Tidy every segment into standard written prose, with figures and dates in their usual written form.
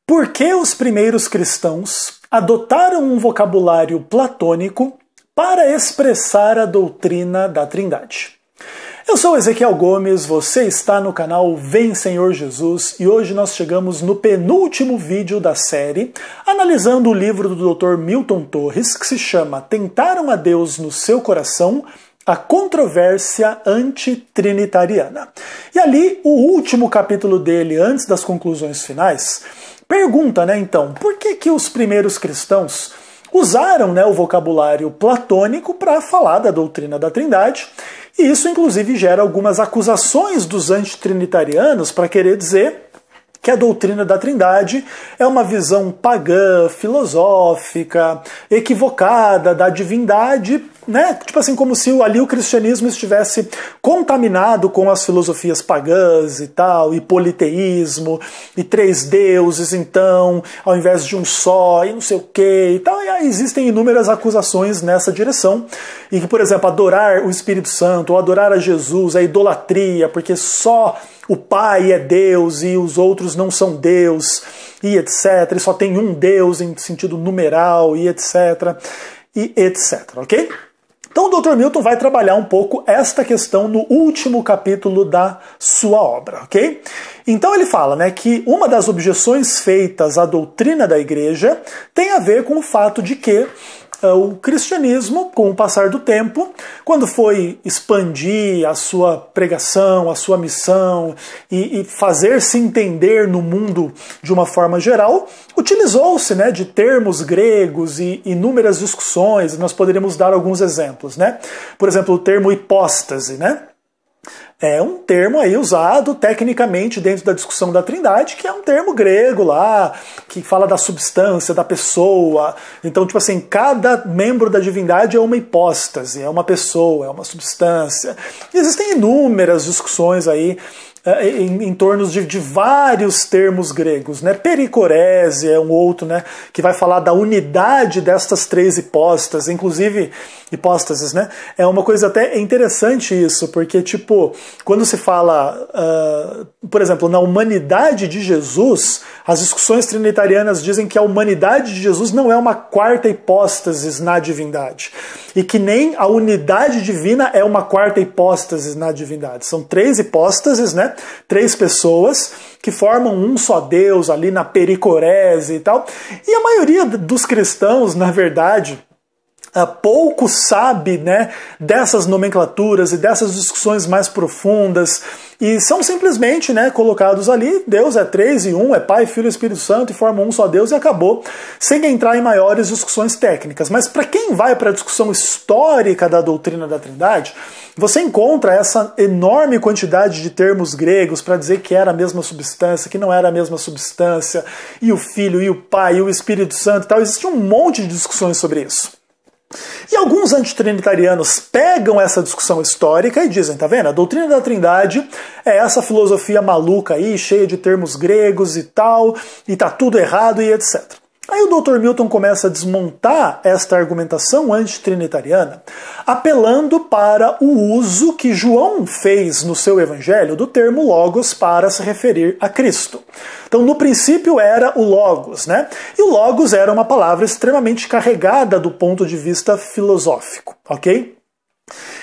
Por que os primeiros cristãos adotaram um vocabulário platônico para expressar a doutrina da Trindade? Eu sou Ezequiel Gomes, você está no canal Vem Senhor Jesus e hoje nós chegamos no penúltimo vídeo da série, analisando o livro do Dr. Milton Torres, que se chama Tentaram a Deus no Seu Coração? A controvérsia antitrinitariana. E ali, o último capítulo dele, antes das conclusões finais, pergunta, então, por que os primeiros cristãos usaram o vocabulário platônico para falar da doutrina da Trindade? E isso, inclusive, gera algumas acusações dos antitrinitarianos para querer dizer que a doutrina da Trindade é uma visão pagã, filosófica, equivocada da divindade, Tipo assim, como se ali o cristianismo estivesse contaminado com as filosofias pagãs e tal, e politeísmo, e três deuses, então, ao invés de um só, e não sei o quê e tal. E aí existem inúmeras acusações nessa direção. E que, por exemplo, adorar o Espírito Santo, ou adorar a Jesus, é idolatria, porque só o Pai é Deus e os outros não são Deus, e etc. E só tem um Deus em sentido numeral, e etc. E etc, ok? Então o Dr. Milton vai trabalhar um pouco esta questão no último capítulo da sua obra, ok? Então ele fala que uma das objeções feitas à doutrina da Igreja tem a ver com o fato de que o cristianismo, com o passar do tempo, quando foi expandir a sua pregação, a sua missão e fazer-se entender no mundo de uma forma geral, utilizou-se de termos gregos e inúmeras discussões. Nós poderíamos dar alguns exemplos. Por exemplo, o termo hipóstase, é um termo aí usado tecnicamente dentro da discussão da Trindade, que é um termo grego lá, que fala da substância, da pessoa. Então, tipo assim, cada membro da divindade é uma hipóstase, é uma pessoa, é uma substância. E existem inúmeras discussões aí em torno de vários termos gregos. Pericorese é um outro, que vai falar da unidade destas três hipóstases, inclusive hipóstases, é uma coisa até interessante isso, porque quando se fala, por exemplo, na humanidade de Jesus, as discussões trinitarianas dizem que a humanidade de Jesus não é uma quarta hipóstase na divindade, e que nem a unidade divina é uma quarta hipóstase na divindade. São três hipóstases, três pessoas que formam um só Deus ali na pericorese e tal. E a maioria dos cristãos, na verdade, pouco sabe dessas nomenclaturas e dessas discussões mais profundas, e são simplesmente colocados ali, Deus é três e um, é Pai, Filho e Espírito Santo, e formam um só Deus e acabou, sem entrar em maiores discussões técnicas. Mas para quem vai para a discussão histórica da doutrina da Trindade, você encontra essa enorme quantidade de termos gregos para dizer que era a mesma substância, que não era a mesma substância, e o Filho, e o Pai, e o Espírito Santo e tal. Existe um monte de discussões sobre isso. E alguns antitrinitarianos pegam essa discussão histórica e dizem, tá vendo? A doutrina da Trindade é essa filosofia maluca aí, cheia de termos gregos e tal, e tá tudo errado e etc. Aí o Dr. Milton começa a desmontar esta argumentação antitrinitariana, apelando para o uso que João fez no seu evangelho do termo logos para se referir a Cristo. Então, no princípio era o logos, E o logos era uma palavra extremamente carregada do ponto de vista filosófico, ok?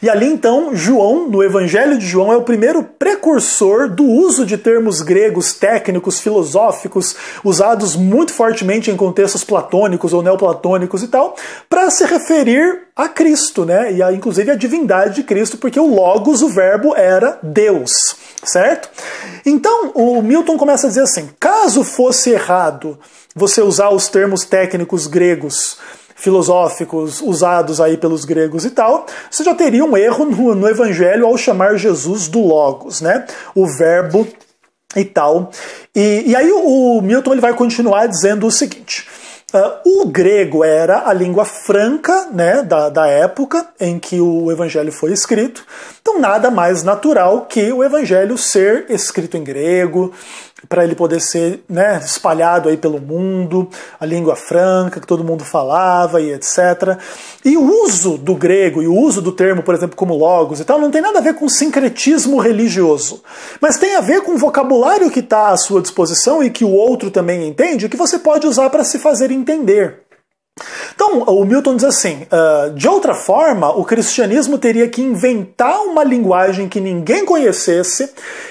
E ali então, João, no Evangelho de João, é o primeiro precursor do uso de termos gregos técnicos, filosóficos, usados muito fortemente em contextos platônicos ou neoplatônicos e tal, para se referir a Cristo, e inclusive a divindade de Cristo, porque o logos, o verbo, era Deus, certo? Então, o Milton começa a dizer assim, caso fosse errado você usar os termos técnicos gregos filosóficos usados aí pelos gregos e tal, você já teria um erro no Evangelho ao chamar Jesus do Logos, o verbo e tal. E aí o Milton ele vai continuar dizendo o seguinte, o grego era a língua franca da época em que o Evangelho foi escrito, então nada mais natural que o Evangelho ser escrito em grego, para ele poder ser, né, espalhado aí pelo mundo, a língua franca que todo mundo falava e etc. E o uso do grego e o uso do termo, por exemplo, como logos e tal, não tem nada a ver com sincretismo religioso, mas tem a ver com o vocabulário que está à sua disposição e que o outro também entende, que você pode usar para se fazer entender. Então, o Milton diz assim, de outra forma, o cristianismo teria que inventar uma linguagem que ninguém conhecesse,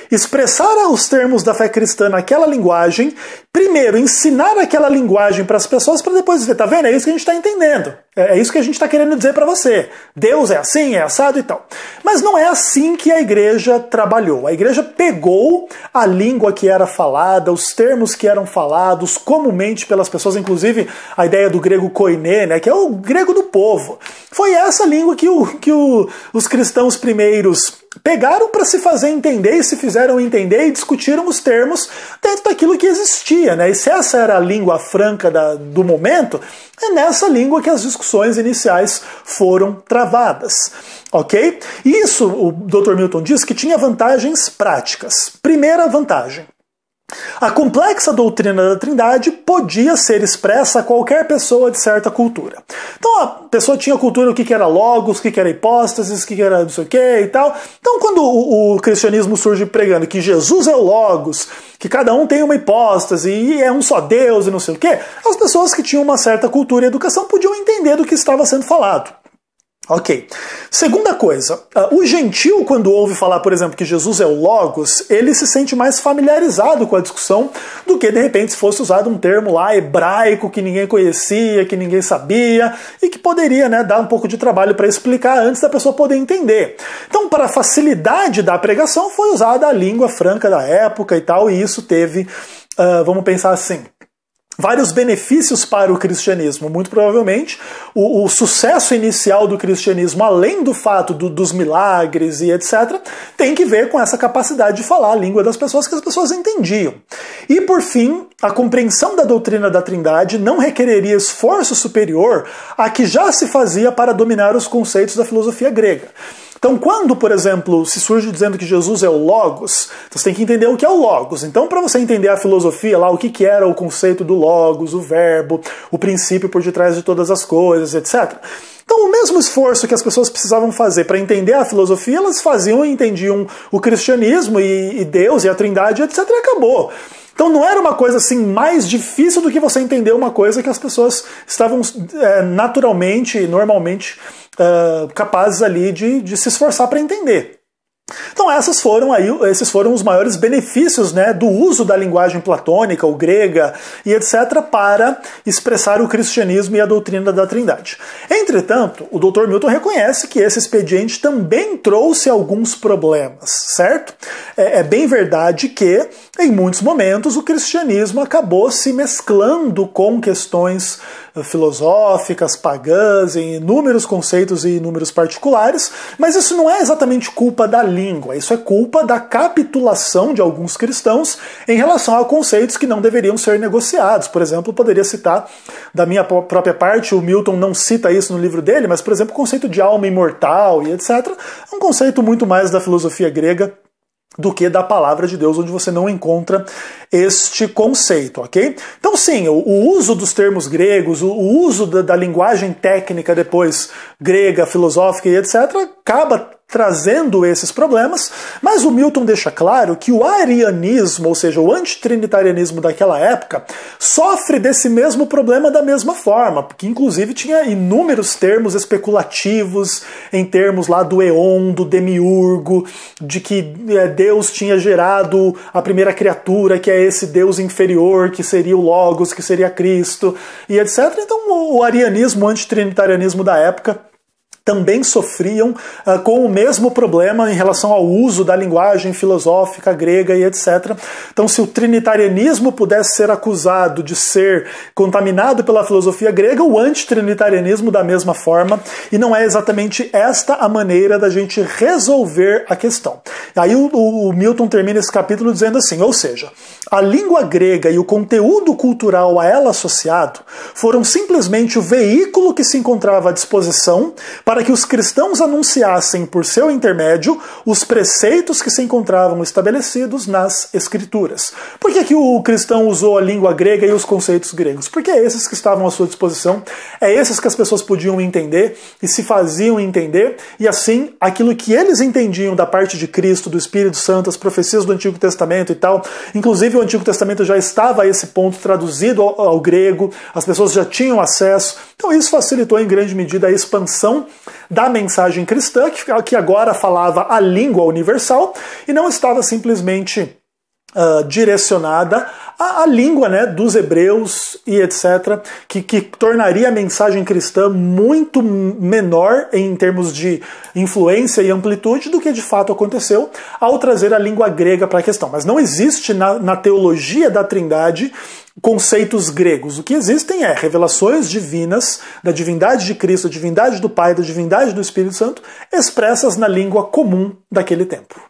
expressar os termos da fé cristã naquela linguagem, primeiro ensinar aquela linguagem para as pessoas para depois dizer, tá vendo? É isso que a gente está entendendo. É isso que a gente está querendo dizer para você. Deus é assim, é assado e tal. Mas não é assim que a igreja trabalhou. A igreja pegou a língua que era falada, os termos que eram falados comumente pelas pessoas, inclusive a ideia do grego koiné, né, que é o grego do povo. Foi essa língua que os cristãos primeiros pegaram para se fazer entender e se fizeram entender e discutiram os termos dentro daquilo que existia, né? E se essa era a língua franca do momento, é nessa língua que as discussões iniciais foram travadas, ok? E isso, o Dr. Milton diz que tinha vantagens práticas. Primeira vantagem: a complexa doutrina da Trindade podia ser expressa a qualquer pessoa de certa cultura. Então a pessoa tinha cultura, o que era logos, o que era hipóstases, o que era não sei o que e tal. Então quando o cristianismo surge pregando que Jesus é o logos, que cada um tem uma hipóstase e é um só Deus e não sei o que, as pessoas que tinham uma certa cultura e educação podiam entender do que estava sendo falado. Ok. Segunda coisa, o gentil, quando ouve falar, por exemplo, que Jesus é o Logos, ele se sente mais familiarizado com a discussão do que, de repente, se fosse usado um termo lá hebraico que ninguém conhecia, que ninguém sabia, e que poderia, né, dar um pouco de trabalho para explicar antes da pessoa poder entender. Então, para a facilidade da pregação, foi usada a língua franca da época e tal, e isso teve, vamos pensar assim, vários benefícios para o cristianismo. Muito provavelmente, o sucesso inicial do cristianismo, além do fato dos milagres e etc., tem que ver com essa capacidade de falar a língua das pessoas que as pessoas entendiam. E, por fim, a compreensão da doutrina da Trindade não requereria esforço superior a que já se fazia para dominar os conceitos da filosofia grega. Então, quando, por exemplo, se surge dizendo que Jesus é o Logos, você tem que entender o que é o Logos. Então, para você entender a filosofia lá, o que era o conceito do Logos, o verbo, o princípio por detrás de todas as coisas, etc. Então, o mesmo esforço que as pessoas precisavam fazer para entender a filosofia, elas faziam e entendiam o cristianismo e Deus e a Trindade, etc. e acabou. Então não era uma coisa assim mais difícil do que você entender uma coisa que as pessoas estavam naturalmente, normalmente capazes ali de se esforçar para entender. Então esses foram os maiores benefícios, né, do uso da linguagem platônica ou grega e etc. para expressar o cristianismo e a doutrina da Trindade. Entretanto, o Dr. Milton reconhece que esse expediente também trouxe alguns problemas, certo? É bem verdade que, em muitos momentos, o cristianismo acabou se mesclando com questões filosóficas, pagãs, em inúmeros conceitos e inúmeros particulares, mas isso não é exatamente culpa da língua, isso é culpa da capitulação de alguns cristãos em relação a conceitos que não deveriam ser negociados. Por exemplo, eu poderia citar, da minha própria parte, o Milton não cita isso no livro dele, mas, por exemplo, o conceito de alma imortal e etc. é um conceito muito mais da filosofia grega do que da palavra de Deus, onde você não encontra este conceito, ok? Então sim, o uso dos termos gregos, o uso da linguagem técnica depois grega, filosófica e etc., acaba trazendo esses problemas, mas o Milton deixa claro que o arianismo, ou seja, o antitrinitarianismo daquela época, sofre desse mesmo problema da mesma forma, porque inclusive tinha inúmeros termos especulativos em termos lá do éon, do demiurgo, de que Deus tinha gerado a primeira criatura, que é esse Deus inferior, que seria o Logos, que seria Cristo, e etc. Então o arianismo, o antitrinitarianismo da época, também sofriam com o mesmo problema em relação ao uso da linguagem filosófica grega e etc. Então, se o trinitarianismo pudesse ser acusado de ser contaminado pela filosofia grega, o antitrinitarianismo da mesma forma, e não é exatamente esta a maneira da gente resolver a questão. Aí o Milton termina esse capítulo dizendo assim, ou seja, a língua grega e o conteúdo cultural a ela associado foram simplesmente o veículo que se encontrava à disposição para para que os cristãos anunciassem por seu intermédio os preceitos que se encontravam estabelecidos nas Escrituras. Por que o cristão usou a língua grega e os conceitos gregos? Porque é esses que estavam à sua disposição, é esses que as pessoas podiam entender e se faziam entender, e assim, aquilo que eles entendiam da parte de Cristo, do Espírito Santo, as profecias do Antigo Testamento e tal, inclusive o Antigo Testamento já estava a esse ponto traduzido ao grego, as pessoas já tinham acesso, então isso facilitou em grande medida a expansão da mensagem cristã, que agora falava a língua universal e não estava simplesmente direcionada à língua, né, dos hebreus e etc., que tornaria a mensagem cristã muito menor em termos de influência e amplitude do que de fato aconteceu ao trazer a língua grega para a questão. Mas não existe na teologia da Trindade conceitos gregos. O que existem é revelações divinas da divindade de Cristo, da divindade do Pai, da divindade do Espírito Santo, expressas na língua comum daquele tempo.